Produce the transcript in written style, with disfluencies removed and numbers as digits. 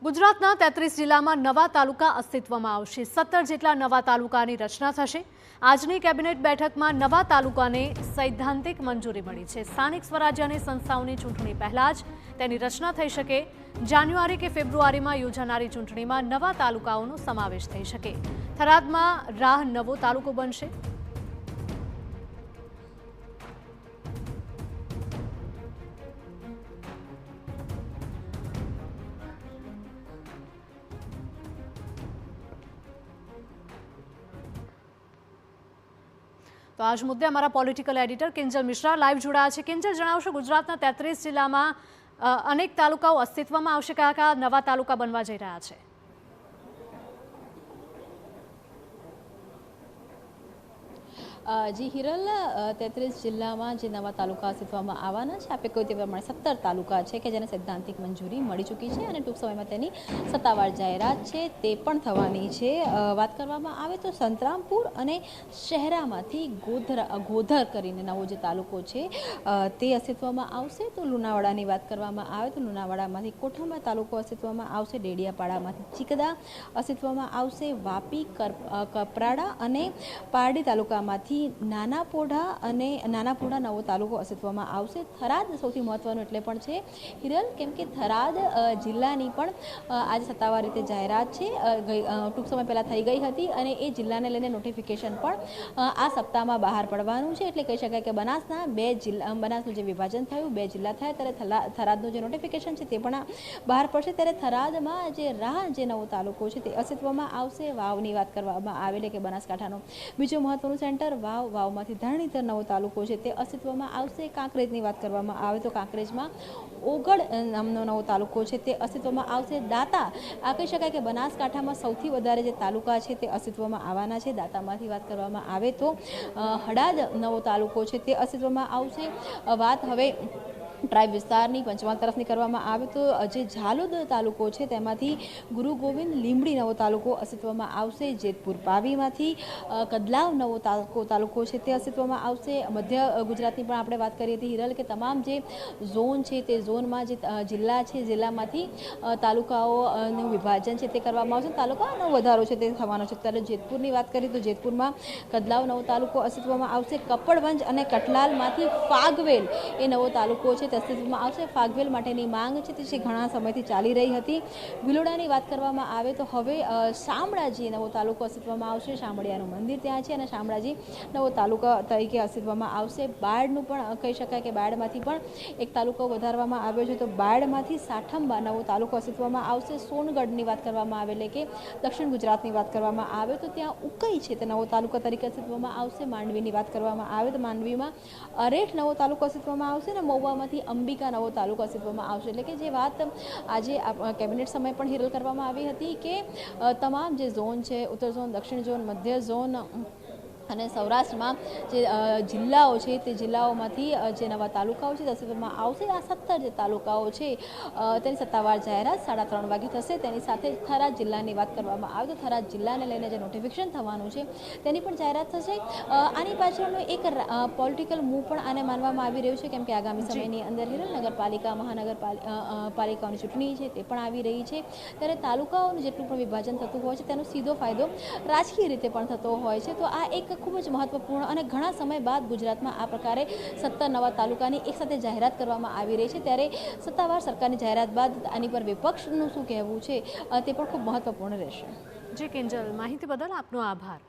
ગુજરાતના 33 જિલ્લામાં નવા તાલુકા અસ્તિત્વમાં આવશે। 17 જેટલા નવા તાલુકાની રચના થશે। આજની કેબિનેટ બેઠકમાં નવા તાલુકાને સૈદ્ધાંતિક મંજૂરી મળી છે। સ્થાનિક સ્વરાજ્યની સંસ્થાઓની ચૂંટણી પહેલા જ તેની રચના થઈ શકે। જાન્યુઆરી કે ફેબ્રુઆરીમાં યોજાનારી ચૂંટણીમાં નવા તાલુકાઓનો સમાવેશ થઈ શકે। થરાદમાં રાહ નવો તાલુકો બનશે। तो आज मुद्दे हमारा political editor Kinjal Mishra live जोड़ा है। किंजल जણાવશો ગુજરાતના 33 જિલ્લામાં અનેક તાલુકાઓ અસ્તિત્વમાં આવશે, કયા કયા નવા તાલુકા બનવા જઈ રહ્યા છે? जी हिरल 33 जिल्लाમાં જે નવા તાલુકા અસ્તિત્વમાં આવવાના છે, આપણે કહ્યું તે પ્રમાણે 17 તાલુકા છે કે જેને સૈદ્ધાંતિક મંજૂરી મળી ચૂકી છે અને ટૂંક સમયમાં તેની સત્તાવાર જાહેરાત છે તે પણ થવાની છે। વાત કરવામાં આવે તો સંતરામપુર અને શહેરામાંથી ગોધર કરીને નવો જે તાલુકો છે તે અસ્તિત્વમાં આવશે। તો લુણાવાડાની વાત કરવામાં આવે તો લુણાવાડામાંથી કોઠાંબા તાલુકો અસ્તિત્વમાં આવશે। ડેડિયાપાડામાંથી ચીકદા અસ્તિત્વમાં આવશે। વાપી, કપરાડા અને પારડી તાલુકામાંથી નાનાપોઢા નવો તાલુકો અસ્તિત્વમાં આવશે। થરાદ સૌથી મહત્વનું એટલે પણ છે હિરલ, કેમ કે થરાદ જિલ્લાની પણ આજે સત્તાવાર રીતે જાહેરાત છે, ટૂંક સમય પહેલાં થઈ ગઈ હતી અને એ જિલ્લાને લઈને નોટિફિકેશન પણ આ સપ્તાહમાં બહાર પડવાનું છે। એટલે કહી શકાય કે બનાસનું જે વિભાજન થયું, 2 જિલ્લા થયા, ત્યારે થરાદનું જે નોટિફિકેશન છે તે પણ બહાર પડશે। ત્યારે થરાદમાં જે નવો તાલુકો છે તે અસ્તિત્વમાં આવશે। વાવની વાત કરવામાં આવે એટલે કે બનાસકાંઠાનો બીજો મહત્વનું સેન્ટર વાવમાંથી ધરણીધર નવો તાલુકો છે તે અસ્તિત્વમાં આવશે। કાંકરેજની વાત કરવામાં આવે તો કાંકરેજમાં ઓગળ નામનો નવો તાલુકો છે તે અસ્તિત્વમાં આવશે। દાંતા, આ કહી શકાય કે બનાસકાંઠામાં સૌથી વધારે જે તાલુકા છે તે અસ્તિત્વમાં આવવાના છે। દાંતામાંથી વાત કરવામાં આવે તો હડાદ નવો તાલુકો છે તે અસ્તિત્વમાં આવશે। વાત હવે ટ્રાઇબ વિસ્તારની પંચમહાલ તરફની કરવામાં આવે તો જે ઝાલોદ તાલુકો છે તેમાંથી ગુરુ ગોવિંદ લીંબડી નવો તાલુકો અસ્તિત્વમાં આવશે। જેતપુર પાવીમાંથી કદલાવ નવો તાલુકો છે તે અસ્તિત્વમાં આવશે। મધ્ય ગુજરાતની પણ આપણે વાત કરી હતી હિરલ કે તમામ જે ઝોન છે તે ઝોનમાં જે જિલ્લા છે, જિલ્લામાંથી તાલુકાઓનું વિભાજન છે તે કરવામાં આવશે। તાલુકાનો વધારો છે તે થવાનો છે। ત્યારે જેતપુરની વાત કરીએ તો જેતપુરમાં કદલાવ નવો તાલુકો અસ્તિત્વમાં આવશે। કપડવંજ અને કઠલાલમાંથી ફાગવેલ એ નવો તાલુકો છે અસ્તિત્વમાં આવશે। ફાગવેલ માટેની માંગ છે તે ઘણા સમયથી ચાલી રહી હતી। વિલોડાની વાત કરવામાં આવે તો હવે શામળાજી નવો તાલુકો અસ્તિત્વમાં આવશે। શામળિયાનું મંદિર ત્યાં છે અને શામળાજી નવો તાલુકા તરીકે અસ્તિત્વમાં આવશે। બાળનું પણ કહી શકાય કે બાળમાંથી પણ એક તાલુકો વધારવામાં આવ્યો છે, તો બાળમાંથી સાઠંબા નવો તાલુકો અસ્તિત્વમાં આવશે। સોનગઢની વાત કરવામાં આવે એટલે કે દક્ષિણ ગુજરાતની વાત કરવામાં આવે તો ત્યાં ઉકઈ છે તે નવો તાલુકા તરીકે અસ્તિત્વમાં આવશે। માંડવીની વાત કરવામાં આવે તો માંડવીમાં અરેઠ નવો તાલુકો અસ્તિત્વમાં આવશે અને મહુવામાં અંબિકા નવો તાલુકો અસ્તિત્વમાં આવશે। એટલે કે જે વાત આજે કેબિનેટ સમય પણ હિરલ કરવામાં આવી હતી કે તમામ જે ઝોન છે, ઉત્તર ઝોન, દક્ષિણ ઝોન, મધ્ય ઝોન અને સૌરાષ્ટ્રમાં જે જિલ્લાઓ છે તે જિલ્લાઓમાંથી જે નવા તાલુકાઓ છે તે અસ્તિત્વમાં આવશે। આ 17 જે તાલુકાઓ છે તેની સત્તાવાર જાહેરાત 3:30 વાગે થશે। તેની સાથે થરાદ જિલ્લાની વાત કરવામાં આવે તો થરાદ જિલ્લાને લઈને જે નોટિફિકેશન થવાનું છે તેની પણ જાહેરાત થશે। આની પાછળનો એક પોલિટિકલ મૂવ પણ આને માનવામાં આવી રહ્યું છે, કેમ કે આગામી સમયની અંદર હિરલ નગરપાલિકા, મહાનગરપાલિકાઓની ચૂંટણી છે તે પણ આવી રહી છે। ત્યારે તાલુકાઓનું જેટલું પણ વિભાજન થતું હોય છે તેનો સીધો ફાયદો રાજકીય રીતે પણ થતો હોય છે। તો આ એક ખૂબ જ મહત્વપૂર્ણ અને ઘણા સમય બાદ ગુજરાતમાં આ પ્રકારે 17 નવા તાલુકાની એકસાથે જાહેરાત કરવામાં આવી રહી છે। ત્યારે સત્તાવાર સરકારની જાહેરાત બાદ આની પર વિપક્ષનું શું કહેવું છે તે પણ ખૂબ મહત્વપૂર્ણ રહેશે। જી કિંજલ, માહિતી બદલ આપનો આભાર।